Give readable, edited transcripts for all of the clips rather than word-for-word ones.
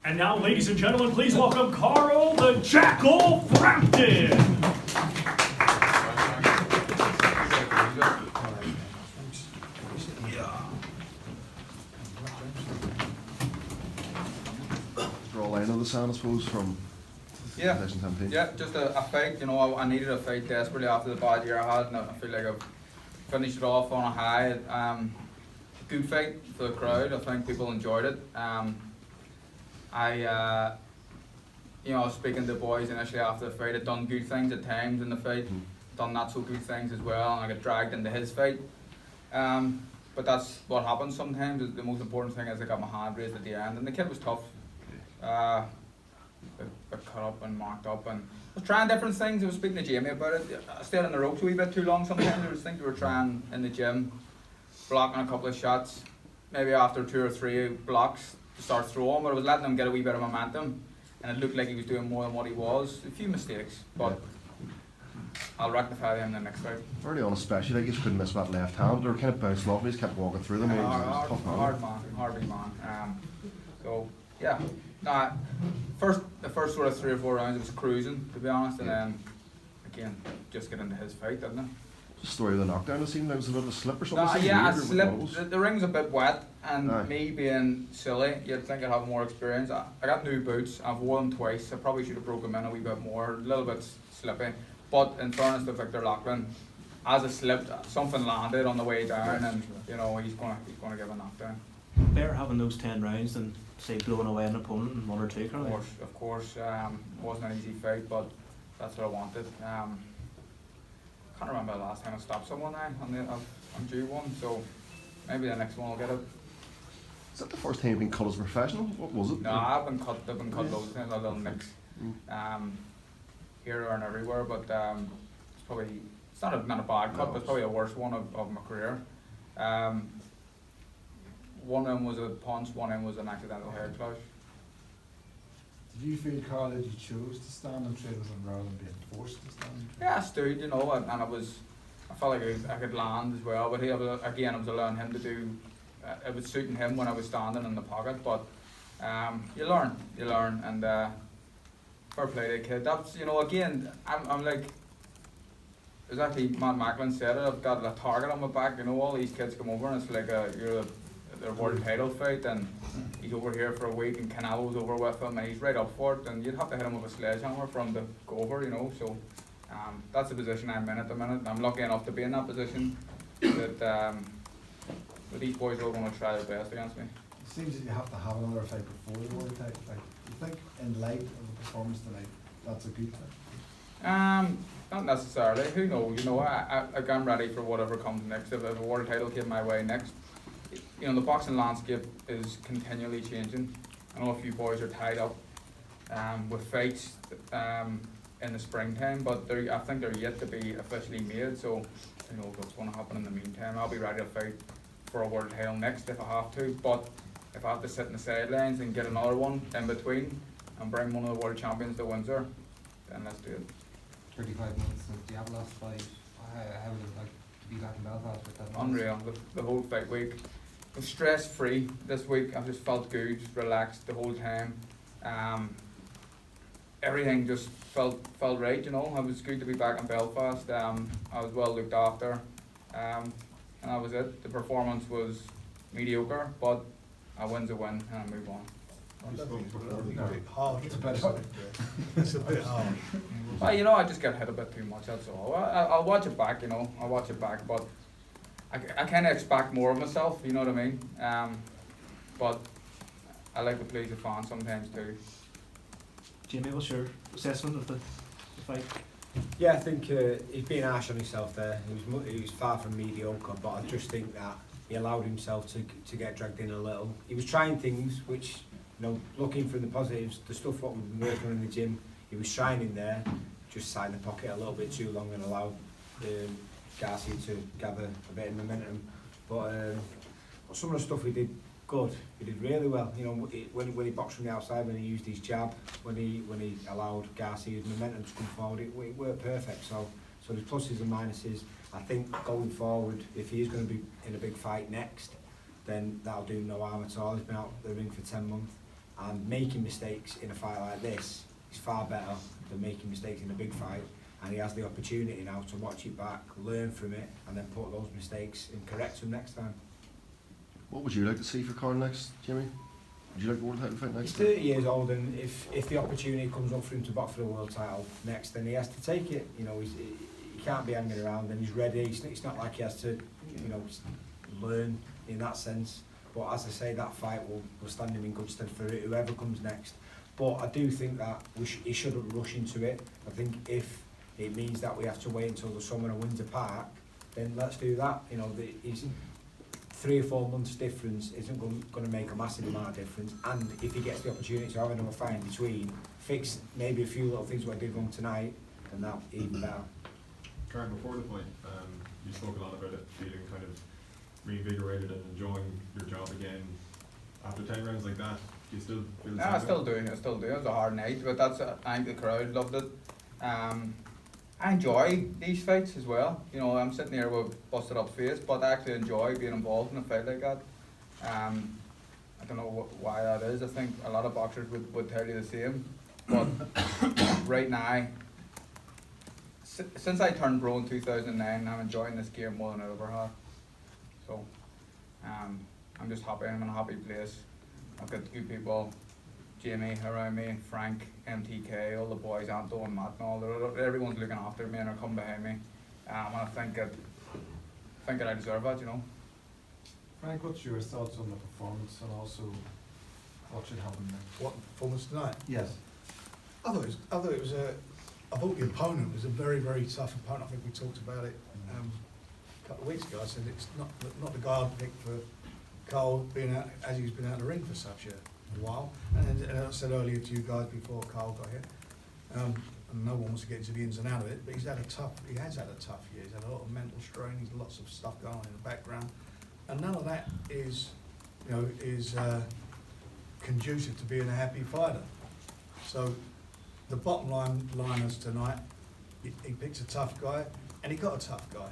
And now, ladies and gentlemen, please welcome Carl the Jackal Frampton. Draw a line on the sand, I suppose, from 2017. Yeah, just a fight. You know, I needed a fight desperately after the bad year I had, and I feel like I've finished it off on a high. Good fight for the crowd. I think people enjoyed it. I was speaking to the boys initially after the fight. I'd done good things at times in the fight, done not so good things as well, and I got dragged into his fight. But that's what happens sometimes. The most important thing is I got my hand raised at the end, and the kid was tough. Got cut up and marked up, and I was trying different things. I was speaking to Jamie about it. I stayed on the ropes a wee bit too long sometimes. I was thinking we were trying in the gym, blocking a couple of shots, maybe after 2 or 3 blocks to start throwing, but I was letting him get a wee bit of momentum, and it looked like he was doing more than what he was. A few mistakes, but I'll rectify them in the next fight. Early on especially, like, you just couldn't miss that left hand. They were kind of bouncing off, he just kept walking through them. It was tough man. Hard man. So yeah, the first sort of 3 or 4 rounds it was cruising, to be honest, and then again just get into his fight, didn't it? The story of the knockdown, it seemed like it was a bit of a slip or something. I slipped. The ring's a bit wet, and me being silly, you'd think I'd have more experience. I got new boots. I've worn them twice. I probably should have broken them in a wee bit more. A little bit slippy. But in fairness to Victor Loughlin, as I slipped, something landed on the way down, and you know he's gonna give a knockdown. Better having those 10 rounds than say blowing away an opponent in 1 or 2. Of course. Wasn't an easy fight, but that's what I wanted. Can't remember the last time I stopped someone now. I'm due one, so maybe the next one I'll get it. Is that the first time you've been cut as a professional? What was it? No, I've been cut loads of times, a little mix. Here, there and everywhere, but it's not a bad cut, but it's probably the worst one of my career. One of them was a punch, one of them was an accidental hair clash. Did you feel, Carl, that you chose to stand and trade with him rather than being forced to stand? Yeah, I stood, you know, and I felt like I could land as well, but I was allowing him to do, it was suiting him when I was standing in the pocket, but you learn, and fair play to the kid. That's, you know, again, I'm like, exactly Matt Macklin said it, I've got a target on my back, you know, all these kids come over and it's like their world title fight, and he's over here for a week and Canelo's over with him and he's right up for it, and you'd have to hit him with a sledgehammer for him to go over, you know, so that's the position I'm in at the minute. I'm lucky enough to be in that position, that these boys are all going to try their best against me. It seems that you have to have another fight before the world title. Like, you think in light of the performance tonight, that's a good thing? Not necessarily. Who knows? You know, I'm ready for whatever comes next. If a world title came my way next, you know, the boxing landscape is continually changing. I know a few boys are tied up with fights in the springtime, but I think they're yet to be officially made. So, you know what's going to happen in the meantime. I'll be ready to fight for a world title next if I have to. But if I have to sit in the sidelines and get another one in between and bring one of the world champions to Windsor, then let's do it. 35 months since the last fight. How would it like to be back in Belfast with that? Unreal. The whole fight week was stress free this week. I just felt good, relaxed the whole time. Everything just felt right, you know. It was good to be back in Belfast. I was well looked after, and that was it. The performance was mediocre, but a win's a win, and I move on. It's a bit hard. Well, you know, I just get hit a bit too much, that's all. I'll watch it back, you know. I'll watch it back, but I kind of expect more of myself, you know what I mean? But I like to please the fans sometimes too. Jamie, what's your assessment of the fight? Yeah, I think he's being harsh on himself there. He was far from mediocre, but I just think that he allowed himself to get dragged in a little. He was trying things which, you know, looking for the positives, the stuff what we've been working on in the gym, he was shining there, just sat in the pocket a little bit too long and allowed Garcia to gather a bit of momentum. But some of the stuff he did good, he did really well. You know, when he boxed from the outside, when he used his jab, when he allowed Garcia's momentum to come forward, it worked perfect. So there's pluses and minuses. I think going forward, if he is going to be in a big fight next, then that'll do no harm at all. He's been out the ring for 10 months. And making mistakes in a fight like this is far better than making mistakes in a big fight. And he has the opportunity now to watch it back, learn from it, and then put those mistakes and correct them next time. What would you like to see for Carl next, Jimmy? Would you like a world title fight next He's time? 30 years old, and if the opportunity comes up for him to box for the world title next, then he has to take it. You know, he can't be hanging around, and he's ready. It's not like he has to, you know, learn in that sense. But as I say, that fight will stand him in good stead for whoever comes next. But I do think that he shouldn't rush into it. I think if it means that we have to wait until the summer at Windsor Park, then let's do that. You know, he's 3 or 4 months difference isn't going to make a massive amount of difference. And if he gets the opportunity to have another fight in between, fix maybe a few little things what I did wrong tonight, then that even better. Karen, before the fight, you spoke a lot about it feeling kind of reinvigorated and enjoying your job again. After 10 rounds like that, do you still feel the same? I still do. It was a hard night, but I think the crowd loved it. I enjoy these fights as well. You know, I'm sitting here with busted up face, but I actually enjoy being involved in a fight like that. I don't know why that is. I think a lot of boxers would tell you the same. But right now, since I turned pro in 2009, I'm enjoying this game more than I ever have. So, I'm just happy. I'm in a happy place. I've got good people, Jamie around me, Frank, MTK, all the boys, Anto and Matt and all. Everyone's looking after me and are coming behind me. And I think that I deserve that, you know. Frank, what's your thoughts on the performance and also what should happen next? What performance tonight? Yes. I thought the opponent was a very, very tough opponent. I think we talked about it a couple of weeks ago. I said it's not the guy I'd picked for Carl being out as he's been out of the ring for such a while. And I said earlier to you guys before Carl got here, and no one wants to get into the ins and out of it, but he has had a tough year. He's had a lot of mental strain. He's lots of stuff going on in the background, and none of that is conducive to being a happy fighter. So the bottom line is tonight, he picked a tough guy, and he got a tough guy.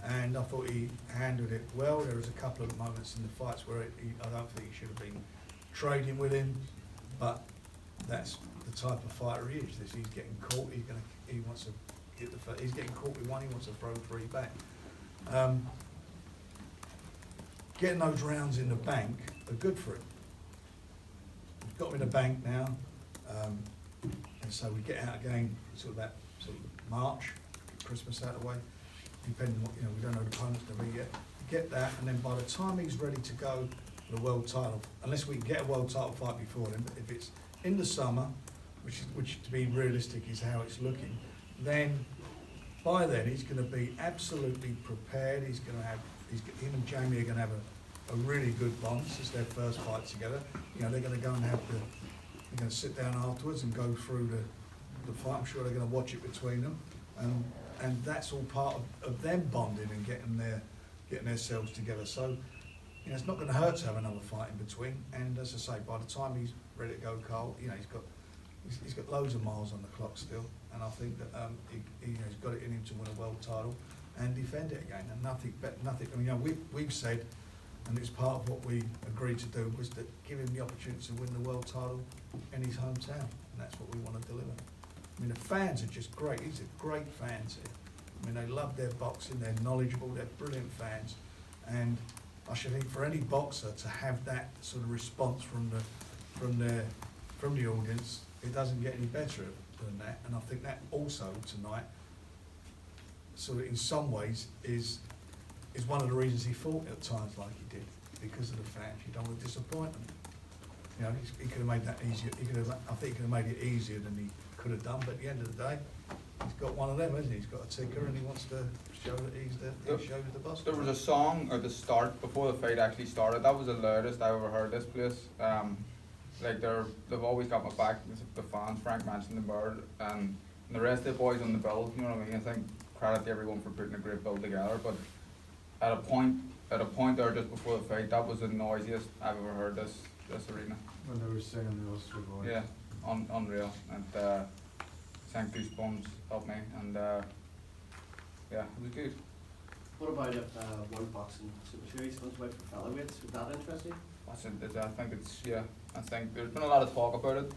And I thought he handled it well. There was a couple of moments in the fights where I don't think he should have been trading with him, but that's the type of fighter he is. He's getting caught. He wants to hit the. He's getting caught with one. He wants to throw 3 back. Getting those rounds in the bank are good for him. We've got him in the bank now, and so we get out again sort of March, Christmas out of the way. Depending on what, you know, we don't know the opponent's going to be yet. Get that, and then by the time he's ready to go for the world title, unless we can get a world title fight before then, but if it's in the summer, which to be realistic is how it's looking, then by then he's going to be absolutely prepared. He's going to have, him and Jamie are going to have a really good bond. This is their first fight together. You know, they're going to go and they're going to sit down afterwards and go through the fight. I'm sure they're going to watch it between them. And that's all part of them bonding and getting themselves together. So, you know, it's not going to hurt to have another fight in between. And as I say, by the time he's ready to go, Carl, you know, he's got loads of miles on the clock still. And I think that he's got it in him to win a world title and defend it again. And nothing. I mean, you know, we've said, and it's part of what we agreed to do, was to give him the opportunity to win the world title in his hometown. And that's what we want to deliver. I mean, the fans are just great. These are great fans here. I mean, they love their boxing, they're knowledgeable, they're brilliant fans. And I should think for any boxer to have that sort of response from the audience, it doesn't get any better than that. And I think that also tonight, sort of in some ways, is one of the reasons he fought at times like he did, because of the fans. You don't want to disappoint them. You know, he could have made that easier. I think he could have made it easier than he could have done, but at the end of the day, he's got one of them, hasn't he? He's got a ticker and he wants to show that he shows the boss. There was a song at the start, before the fight actually started, that was the loudest I ever heard this place. Like they've always got my back, the fans. Frank mentioned the bird, and the rest of the boys on the bill, you know what I mean? I think credit to everyone for putting a great build together, but at a point there just before the fight, that was the noisiest I've ever heard this arena. When they were singing the Ulster Boys. Yeah, unreal. And sang Goosebumps helped me, and yeah, it was good. What about if World Boxing Super Series comes out for featherweights? Would that interest you? I think it's, yeah, I think there's been a lot of talk about it.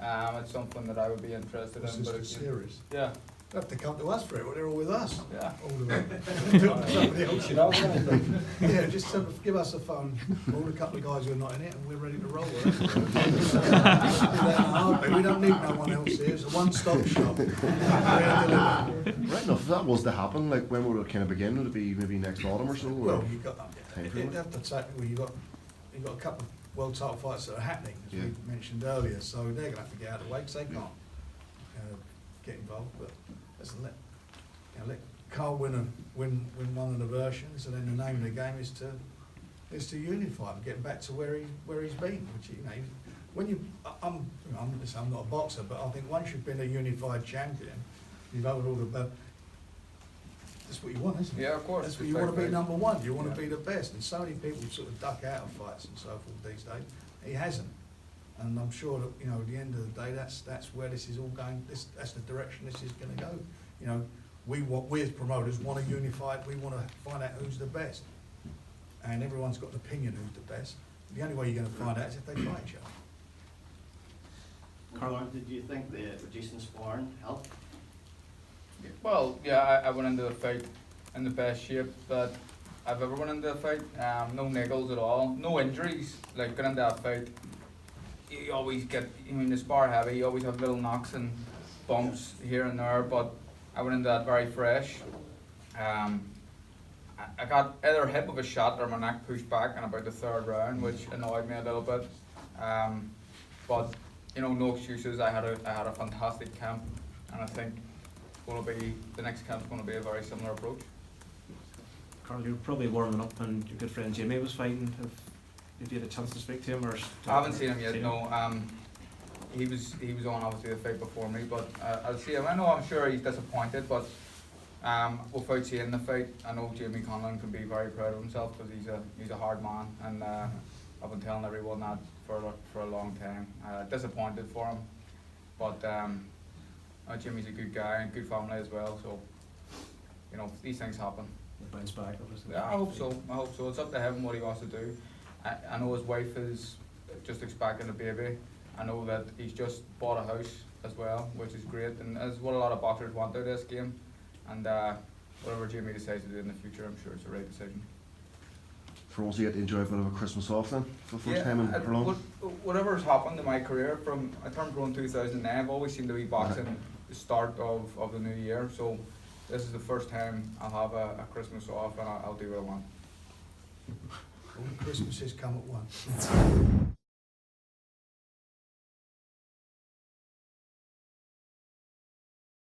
It's something that I would be interested This in. is But the if you- series. yeah, They have to come to us for it, well, they're all with us. yeah. All of them. Somebody else. You know, Yeah, just give us a phone, call a couple of guys who are not in it, and we're ready to roll with it. We don't need no one else here, it's a one-stop shop. Right enough, if that was to happen, like when would it kind of begin? Would it be maybe next autumn or so? Well, or? you got, you'd have to take, well, you got a couple of world title fights that are happening, as Yeah. we mentioned earlier, so they're gonna have to get out of the way, because they can't get involved, but let's let Carl win one of the versions, and then the name of the game is to unify him, get back to where he's been, which, you know, when I'm not a boxer, but I think once you've been a unified champion, you've held all the belt, that's what you want, isn't it? Yeah, of course. That's what you want to be, Exactly. number one, you want to Yeah. be the best, and so many people sort of duck out of fights and so forth these days. He hasn't, and I'm sure that, you know, at the end of the day, that's where this is all going, that's the direction this is gonna go. You know, we as promoters want to unify it, we want to find out who's the best. And everyone's got an opinion who's the best. The only way you're gonna find out is if they fight each other. Carl, did you think the reducing sparring helped? Well, yeah, I went into the fight in the best shape that I've ever went into a fight. No niggles at all, no injuries. Like, going into that fight, you always get, I mean, the spar heavy, you always have little knocks and bumps here and there, but I went into that very fresh. I got either hit with a shot or my neck pushed back in about the third round, which annoyed me a little bit. But, you know, no excuses. I had a fantastic camp, and I think the next camp's going to be a very similar approach. Carl, you were probably warming up when your good friend Jimmy was fighting. If you had a chance to speak to him, or I haven't seen him yet. No, he was on obviously the fight before me, but I'll see him. I know, I'm sure he's disappointed, but without seeing the fight, I know Jamie Conlon can be very proud of himself because he's a hard man, and I've been telling everyone that for a long time. Disappointed for him, but Jimmy's a good guy and good family as well. So, you know, these things happen. He'll bounce back, obviously. Yeah, I hope so. It's up to him what he wants to do. I know his wife is just expecting a baby. I know that he's just bought a house as well, which is great, and is what a lot of boxers want out of this game. And whatever Jimmy decides to do in the future, I'm sure it's the right decision. For once, you get to enjoy a bit of a Christmas off then, for the first time in how long? Whatever's happened in my career, I turned pro in 2009, I've always seemed to be boxing the start of the new year, so this is the first time I'll have a Christmas off, and I'll do what I want. All the Christmases come at once.